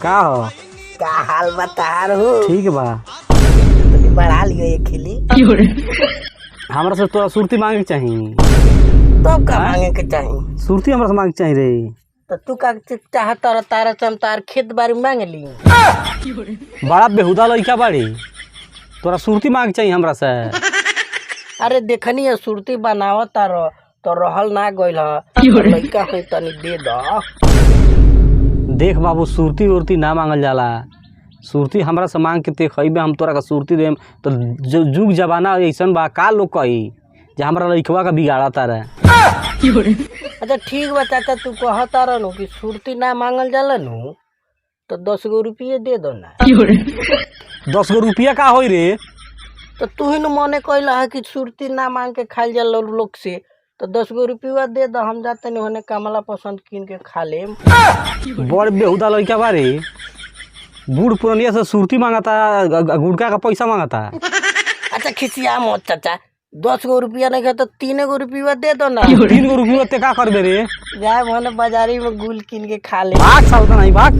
का हो? का हाल बतार हो? ठीक बा। तो बढ़ा लियो एक खिली। हमरा से तोरा सुरती मांगे के चाही। तो का मांगे के चाही? सुरती हमरा से मांगे के चाही रे। तो तू का चाहत तारा से हम तार खेत बाड़ी मांग ली। बड़ा बेहुदा लड़का बाड़ी, तोरा सुरती मांगे के चाही हमरा से। अरे देखनी है सुरती बनावत तारो तो रहल ना गइल ह। लइका है तनी दे द। देख बाबू, सुरती उरती ना मांगल जाला। सुरती हमरा से मांग के देखइबे, हम तोरा का सुरती देम तो जुग जमाना ऐसन बा, का लोग कही जे हमरा लइकवा का बिगाड़ा तारे। अच्छा ठीक बा चाचा, तू कहता रह कि सुरती ना मांगल जाला नु तो 10 गो रुपये दे दो ना। 10 गो रुपया का होई रे? तो तू ही न मने कहला है कि सुरती ना मांग के खाइल जाला लोग से, तो 10 गो रुपया दे दो, हम जाते नहीं होने कमला पसंद किन के खा लेम। बड़ बेहुदा लड़का बारे, बूढ़ पुरनिया से सुरती मांगता, गुड़का का पैसा मांगता। अच्छा खिसिया मत चाचा, 10 गो रुपया नहीं है तो 3 गो रुपया दे दो ना। 3 गो रुपया ते का कर दे रे? जाए होने बाजारी में गुल किन के खा ले। भाग साल नहीं भाग।